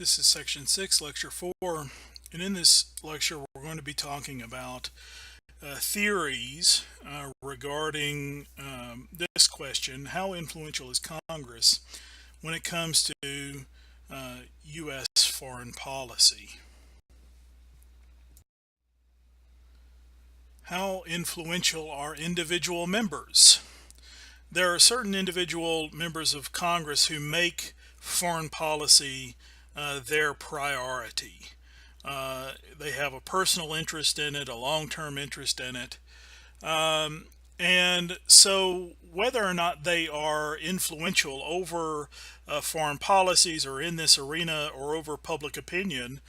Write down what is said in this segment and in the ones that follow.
This is section 6, lecture 4, and in this lecture we're going to be talking about theories regarding this question: how influential is Congress when it comes to U.S. foreign policy? How influential are individual members? There are certain individual members of Congress who make foreign policy their priority. They have a personal interest in it, a long-term interest in it. And so whether or not they are influential over foreign policies or in this arena or over public opinion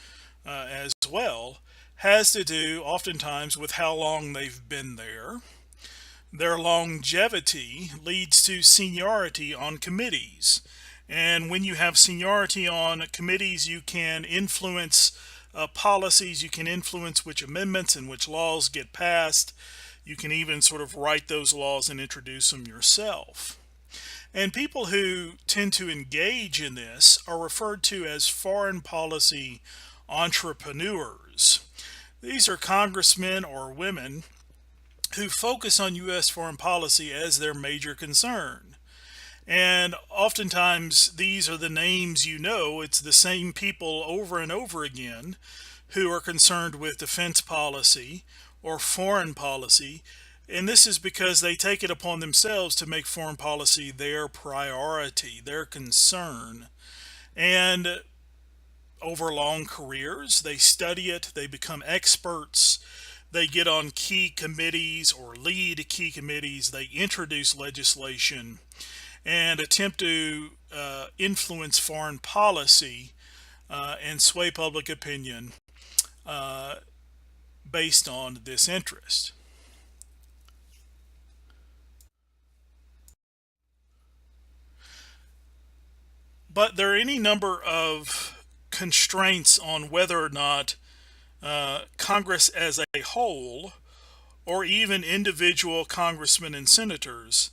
as well has to do oftentimes with how long they've been there. Their longevity leads to seniority on committees. And when you have seniority on committees, you can influence policies, you can influence which amendments and which laws get passed. You can even sort of write those laws and introduce them yourself. And people who tend to engage in this are referred to as foreign policy entrepreneurs. These are congressmen or women who focus on U.S. foreign policy as their major concern. And oftentimes these are the names you know. It's the same people over and over again who are concerned with defense policy or foreign policy. And this is because they take it upon themselves to make foreign policy their priority, their concern. And over long careers, they study it, they become experts, they get on key committees or lead key committees, they introduce legislation and attempt to influence foreign policy and sway public opinion based on this interest. But there are any number of constraints on whether or not Congress as a whole, or even individual congressmen and senators,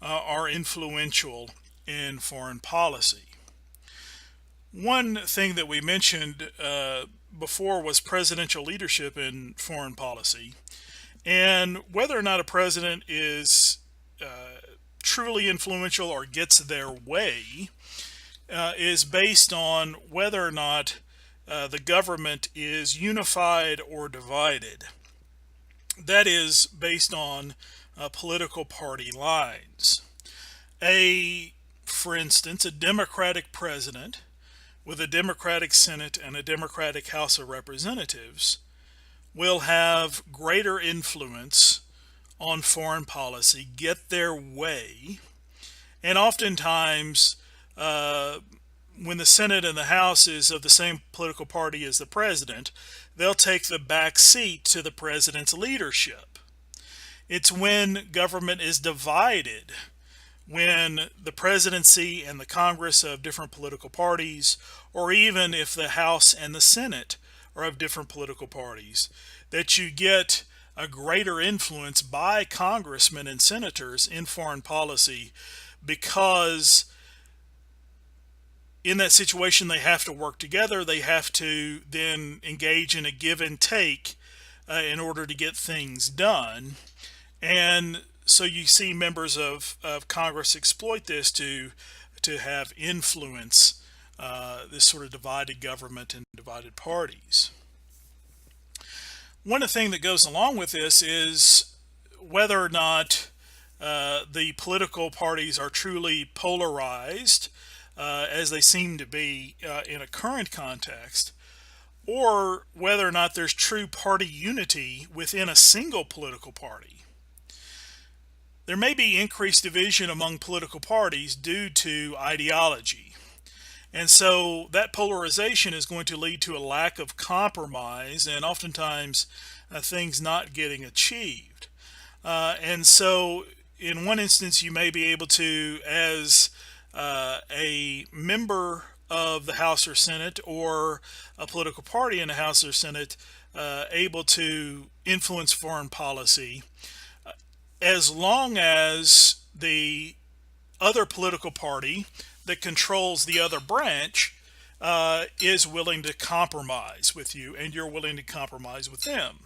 are influential in foreign policy. One thing that we mentioned before was presidential leadership in foreign policy, and whether or not a president is truly influential or gets their way is based on whether or not the government is unified or divided. That is based on political party lines. For instance, a Democratic president with a Democratic Senate and a Democratic House of Representatives will have greater influence on foreign policy, get their way, and oftentimes when the Senate and the House is of the same political party as the president, they'll take the back seat to the president's leadership. It's when government is divided, when the presidency and the Congress are of different political parties, or even if the House and the Senate are of different political parties, that you get a greater influence by congressmen and senators in foreign policy, because in that situation they have to work together. They have to then engage in a give and take in order to get things done. And so you see members of Congress exploit this to have influence, this sort of divided government and divided parties. One thing that goes along with this is whether or not the political parties are truly polarized, as they seem to be in a current context, or whether or not there's true party unity within a single political party. There may be increased division among political parties due to ideology. And so that polarization is going to lead to a lack of compromise and oftentimes things not getting achieved. And so in one instance, you may be able to, as a member of the House or Senate, or a political party in the House or Senate, able to influence foreign policy, as long as the other political party that controls the other branch is willing to compromise with you and you're willing to compromise with them.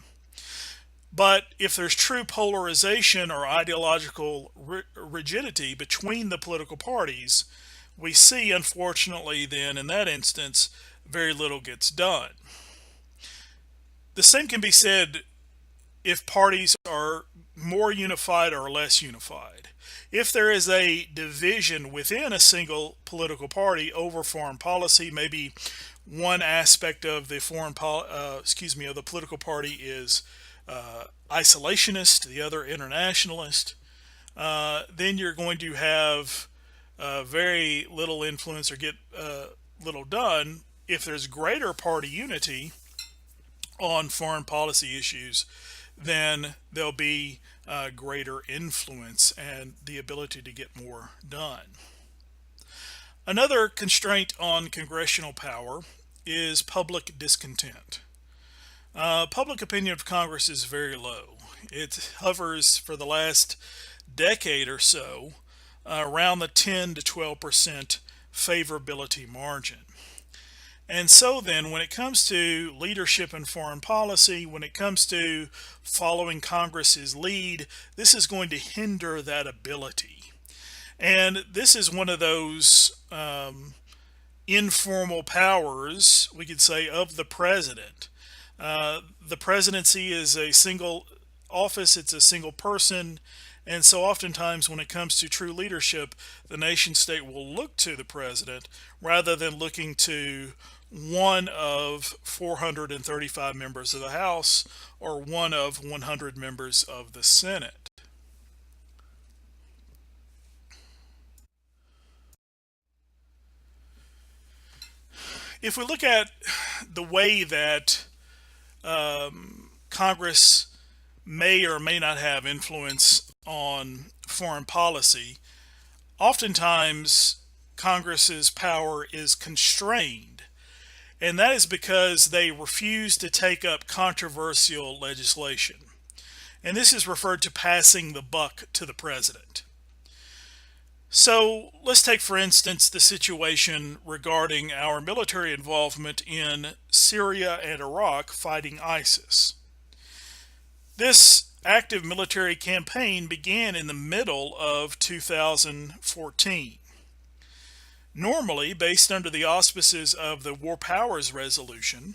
But if there's true polarization or ideological rigidity between the political parties, we see, unfortunately, then in that instance, very little gets done. The same can be said if parties are more unified or less unified. If there is a division within a single political party over foreign policy, maybe one aspect of the of the political party is isolationist, the other internationalist, then you're going to have very little influence or get little done. If there's greater party unity on foreign policy issues, then there'll be greater influence and the ability to get more done. Another constraint on congressional power is public discontent. Public opinion of Congress is very low. It hovers for the last decade or so around the 10 to 12% favorability margin. And so then when it comes to leadership in foreign policy, when it comes to following Congress's lead, this is going to hinder that ability. And this is one of those informal powers, we could say, of the president. The presidency is a single office, it's a single person, and so oftentimes when it comes to true leadership, the nation state will look to the president rather than looking to one of 435 members of the House or one of 100 members of the Senate. If we look at the way that Congress may or may not have influence on foreign policy, oftentimes Congress's power is constrained, and that is because they refuse to take up controversial legislation. And this is referred to passing the buck to the president. So let's take, for instance, the situation regarding our military involvement in Syria and Iraq fighting ISIS. This active military campaign began in the middle of 2014. Normally, based under the auspices of the War Powers Resolution,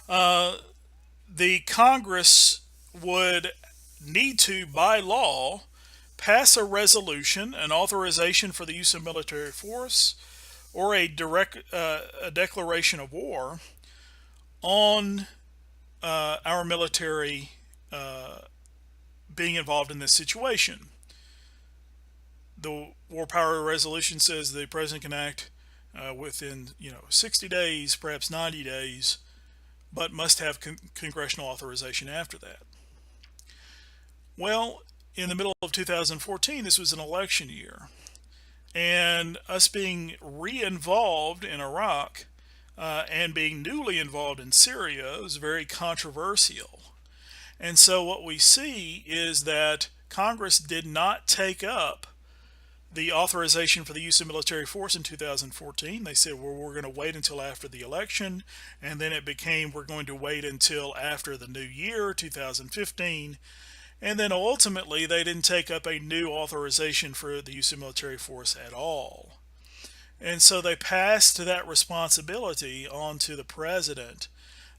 the Congress would need to, by law, pass a resolution, an authorization for the use of military force, or a declaration of war on our military being involved in this situation. The War Power Resolution says the president can act within 60 days, perhaps 90 days, but must have congressional authorization after that. Well, in the middle of 2014, this was an election year, and us being re-involved in Iraq and being newly involved in Syria was very controversial. And so what we see is that Congress did not take up the authorization for the use of military force in 2014. They said, well, we're going to wait until after the election, and then it became we're going to wait until after the new year, 2015. And then ultimately, they didn't take up a new authorization for the use of military force at all. And so they passed that responsibility on to the president.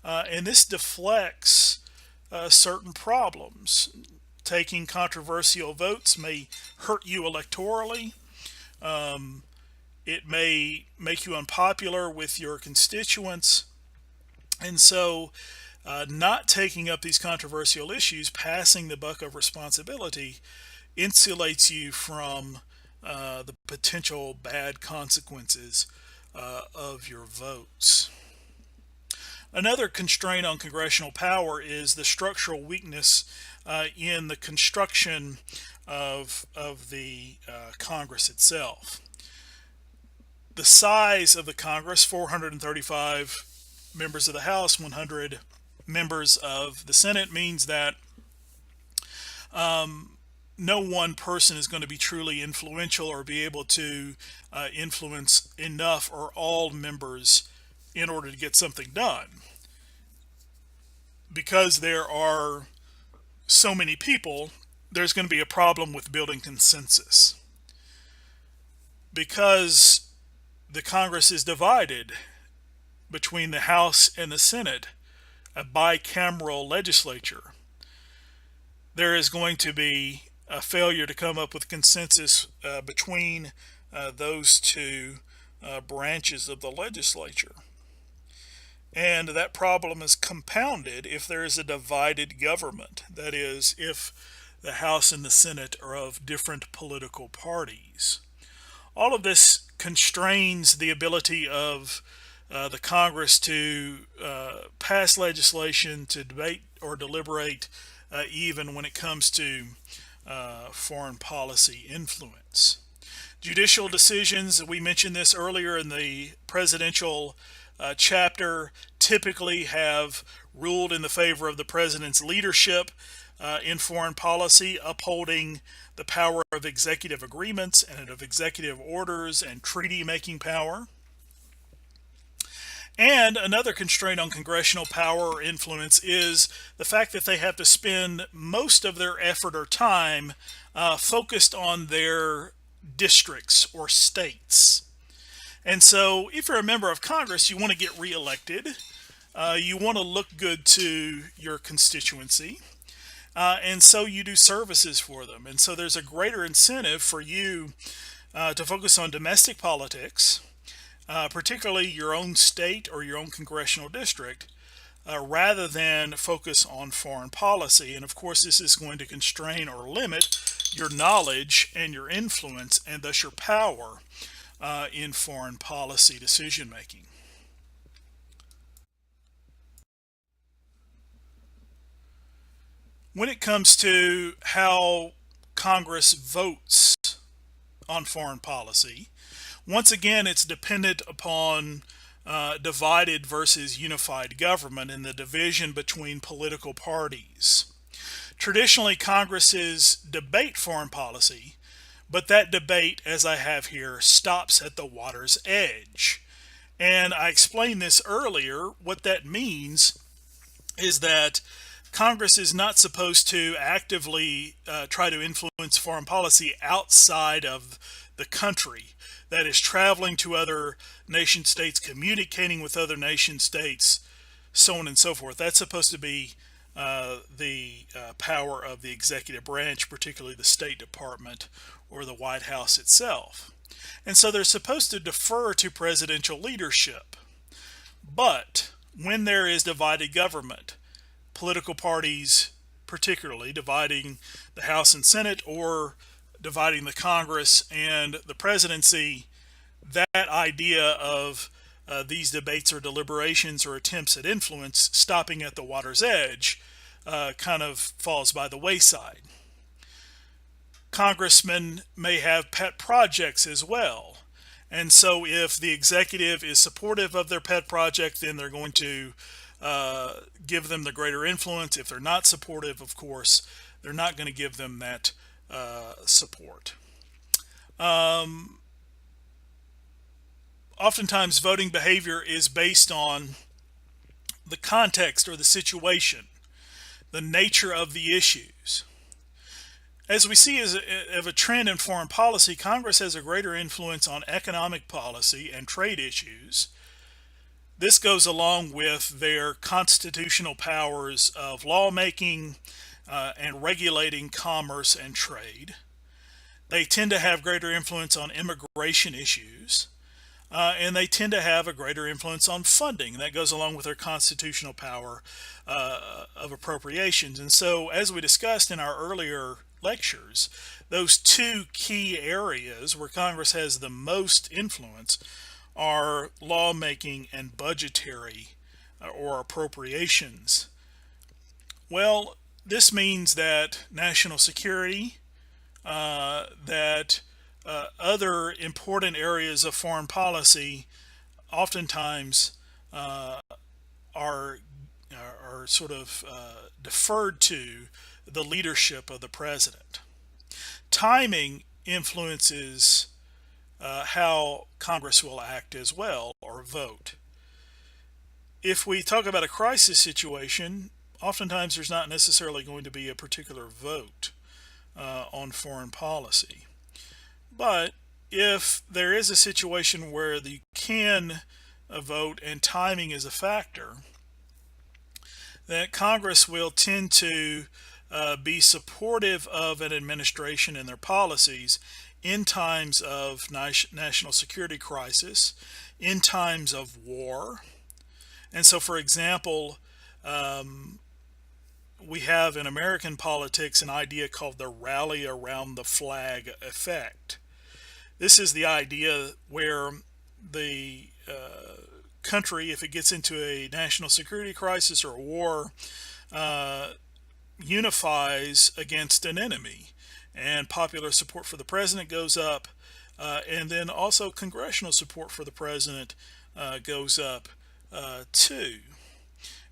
And this deflects certain problems. Taking controversial votes may hurt you electorally. It may make you unpopular with your constituents. And so not taking up these controversial issues, passing the buck of responsibility, insulates you from the potential bad consequences of your votes. Another constraint on congressional power is the structural weakness in the construction of the Congress itself. The size of the Congress, 435 members of the House, 100 members of the Senate, means that no one person is going to be truly influential or be able to influence enough or all members in order to get something done. Because there are so many people, there's going to be a problem with building consensus. Because the Congress is divided between the House and the Senate, a bicameral legislature, there is going to be a failure to come up with consensus between those two branches of the legislature. And that problem is compounded if there is a divided government. That is, if the House and the Senate are of different political parties. All of this constrains the ability of the Congress to pass legislation, to debate or deliberate, even when it comes to foreign policy influence. Judicial decisions, we mentioned this earlier in the presidential chapter, typically have ruled in the favor of the president's leadership in foreign policy, upholding the power of executive agreements and of executive orders and treaty-making power. And another constraint on congressional power or influence is the fact that they have to spend most of their effort or time focused on their districts or states. And so if you're a member of Congress, you want to get reelected. You want to look good to your constituency. And so you do services for them. And so there's a greater incentive for you to focus on domestic politics, particularly your own state or your own congressional district, rather than focus on foreign policy. And of course, this is going to constrain or limit your knowledge and your influence and thus your power in foreign policy decision making. When it comes to how Congress votes on foreign policy, once again, it's dependent upon divided versus unified government and the division between political parties. Traditionally, Congresses debate foreign policy, but that debate, as I have here, stops at the water's edge. And I explained this earlier. What that means is that Congress is not supposed to actively try to influence foreign policy outside of the country. That is, traveling to other nation states, communicating with other nation states, so on and so forth. That's supposed to be the power of the executive branch, particularly the State Department or the White House itself. And so they're supposed to defer to presidential leadership. But when there is divided government, political parties, particularly dividing the House and Senate or dividing the Congress and the presidency, that idea of these debates or deliberations or attempts at influence stopping at the water's edge kind of falls by the wayside. Congressmen may have pet projects as well. And so if the executive is supportive of their pet project, then they're going to give them the greater influence. If they're not supportive, of course, they're not going to give them that support. Oftentimes voting behavior is based on the context or the situation, the nature of the issues. As we see as a trend in foreign policy, Congress has a greater influence on economic policy and trade issues. This goes along with their constitutional powers of lawmaking and regulating commerce and trade. They tend to have greater influence on immigration issues, and they tend to have a greater influence on funding. That goes along with their constitutional power of appropriations. And so, as we discussed in our earlier lectures, those two key areas where Congress has the most influence are lawmaking and budgetary or appropriations. Well, this means that national security, that other important areas of foreign policy oftentimes are sort of deferred to the leadership of the president. Timing influences how Congress will act as well, or vote. If we talk about a crisis situation, oftentimes there's not necessarily going to be a particular vote on foreign policy. But if there is a situation where you can vote and timing is a factor, then Congress will tend to be supportive of an administration and their policies in times of national security crisis, in times of war. And so, for example, we have in American politics an idea called the rally around the flag effect. This is the idea where the country, if it gets into a national security crisis or a war, unifies against an enemy, and popular support for the president goes up, and then also congressional support for the president goes up too.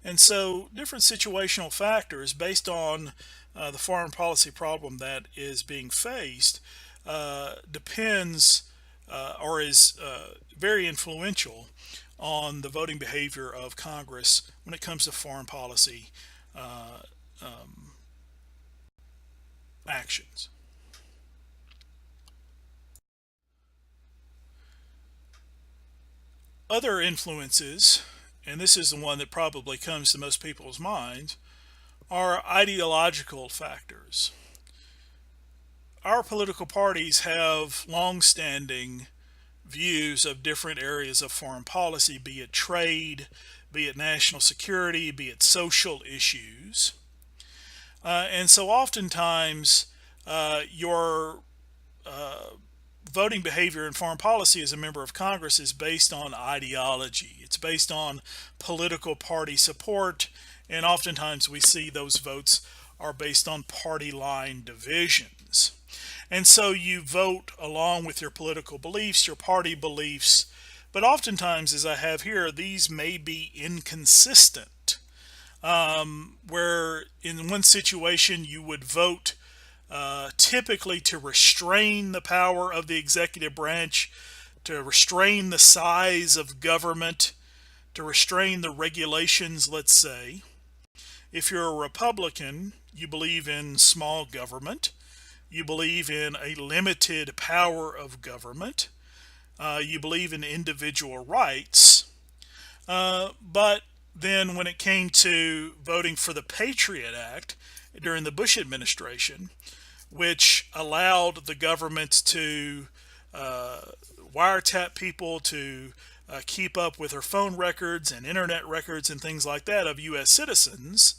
And so different situational factors based on the foreign policy problem that is being faced depends or is very influential on the voting behavior of Congress when it comes to foreign policy actions. Other influences, and this is the one that probably comes to most people's minds, are ideological factors. Our political parties have long-standing views of different areas of foreign policy, be it trade, be it national security, be it social issues. And so oftentimes your voting behavior in foreign policy as a member of Congress is based on ideology. It's based on political party support, and oftentimes we see those votes are based on party line divisions. And so you vote along with your political beliefs, your party beliefs, but oftentimes, as I have here, these may be inconsistent. Where in one situation you would vote typically to restrain the power of the executive branch, to restrain the size of government, to restrain the regulations, let's say. If you're a Republican, you believe in small government, you believe in a limited power of government, you believe in individual rights, but then when it came to voting for the Patriot Act during the Bush administration, which allowed the government to wiretap people, to keep up with their phone records and internet records and things like that of U.S. citizens,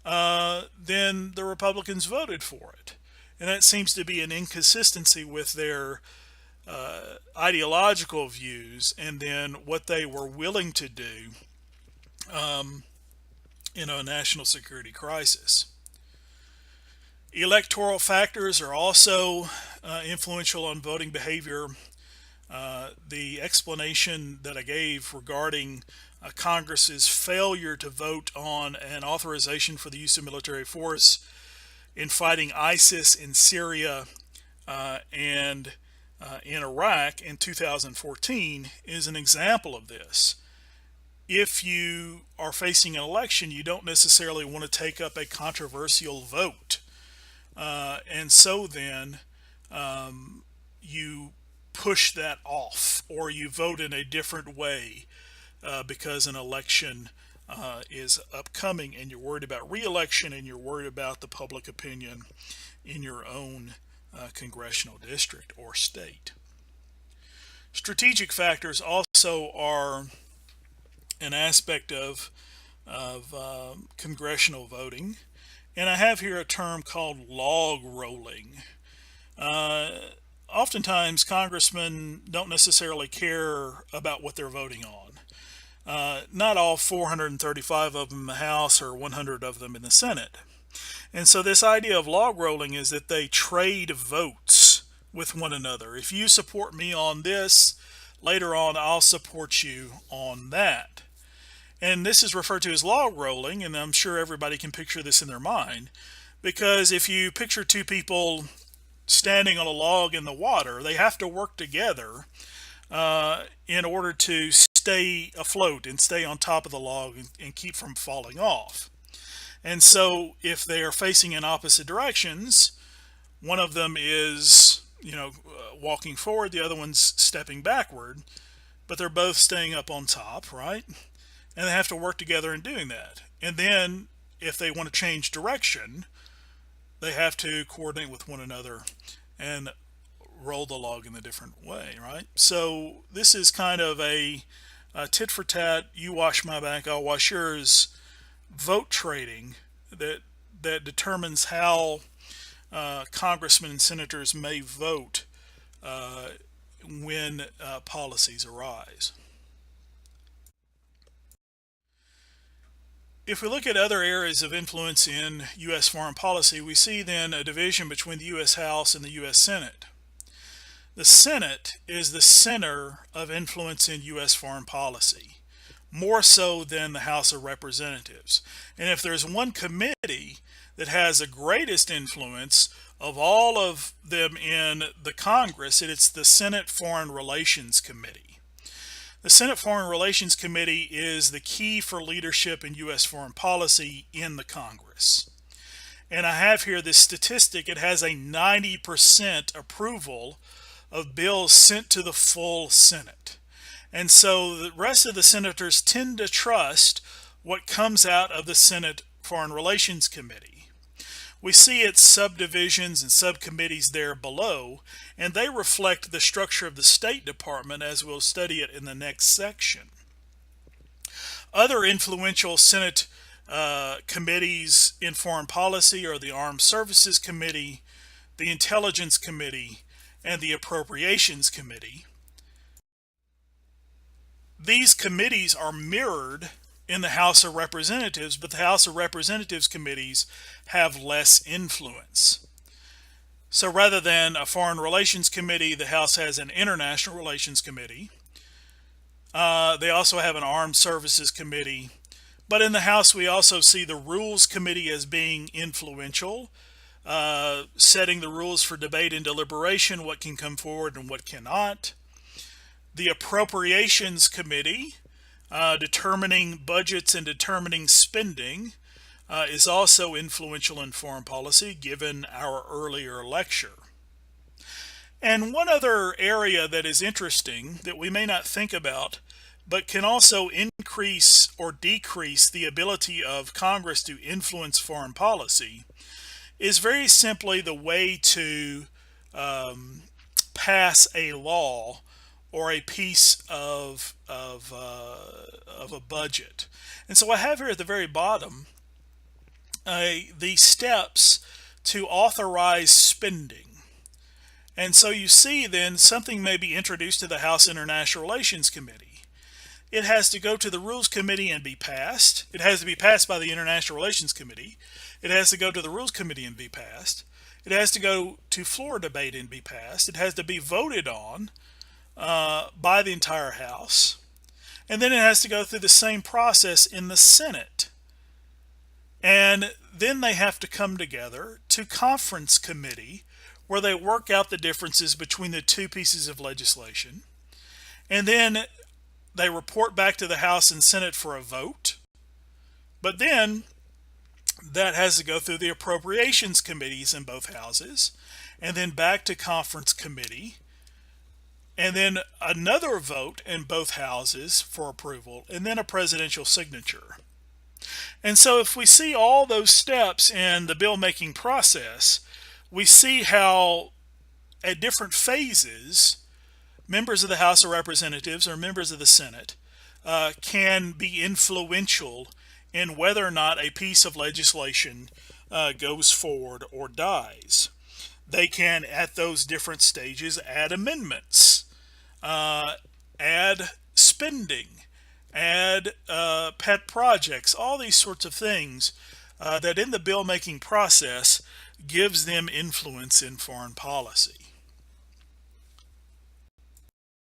then the Republicans voted for it. And that seems to be an inconsistency with their ideological views and then what they were willing to do in a national security crisis. Electoral factors are also influential on voting behavior. The explanation that I gave regarding Congress's failure to vote on an authorization for the use of military force in fighting ISIS in Syria and in Iraq in 2014 is an example of this. If you are facing an election, you don't necessarily want to take up a controversial vote. And so then you push that off, or you vote in a different way because an election is upcoming and you're worried about re-election and you're worried about the public opinion in your own congressional district or state. Strategic factors also are an aspect of congressional voting, and I have here a term called log rolling. Oftentimes congressmen don't necessarily care about what they're voting on. Not all 435 of them in the House or 100 of them in the Senate. And so this idea of log rolling is that they trade votes with one another. If you support me on this, later on I'll support you on that. And this is referred to as log rolling, and I'm sure everybody can picture this in their mind, because if you picture two people standing on a log in the water. They have to work together in order to stay afloat and stay on top of the log and keep from falling off. And so if they are facing in opposite directions, one of them is, walking forward, the other one's stepping backward, but they're both staying up on top, right? And they have to work together in doing that. And then if they want to change direction, they have to coordinate with one another and roll the log in a different way, right? So this is kind of a tit for tat, you wash my back, I'll wash yours vote trading that determines how congressmen and senators may vote when policies arise. If we look at other areas of influence in U.S. foreign policy, we see then a division between the U.S. House and the U.S. Senate. The Senate is the center of influence in U.S. foreign policy, more so than the House of Representatives. And if there's one committee that has the greatest influence of all of them in the Congress, it's the Senate Foreign Relations Committee. The Senate Foreign Relations Committee is the key for leadership in U.S. foreign policy in the Congress. And I have here this statistic. It has a 90% approval of bills sent to the full Senate. And so the rest of the senators tend to trust what comes out of the Senate Foreign Relations Committee. We see its subdivisions and subcommittees there below, and they reflect the structure of the State Department as we'll study it in the next section. Other influential Senate committees in foreign policy are the Armed Services Committee, the Intelligence Committee, and the Appropriations Committee. These committees are mirrored in the House of Representatives, but the House of Representatives committees have less influence. So rather than a Foreign Relations Committee, the House has an International Relations Committee. They also have an Armed Services Committee. But in the House, we also see the Rules Committee as being influential, setting the rules for debate and deliberation, what can come forward and what cannot. The Appropriations Committee, determining budgets and determining spending, is also influential in foreign policy, given our earlier lecture. And one other area that is interesting that we may not think about, but can also increase or decrease the ability of Congress to influence foreign policy, is very simply the way to pass a law or a piece of a budget. And so I have here at the very bottom the steps to authorize spending. And so you see then something may be introduced to the House International Relations Committee. It has to go to the Rules Committee and be passed. It has to be passed by the International Relations Committee. It has to go to the Rules Committee and be passed. It has to go to floor debate and be passed. It has to be voted on by the entire House, and then it has to go through the same process in the Senate, and then they have to come together to conference committee where they work out the differences between the two pieces of legislation, and then they report back to the House and Senate for a vote. But then that has to go through the appropriations committees in both houses, and then back to conference committee, and then another vote in both houses for approval, and then a presidential signature. And so if we see all those steps in the bill making process, we see how at different phases members of the House of Representatives or members of the Senate can be influential in whether or not a piece of legislation goes forward or dies. They can, at those different stages, add amendments, add spending, add pet projects, all these sorts of things that in the bill making process gives them influence in foreign policy.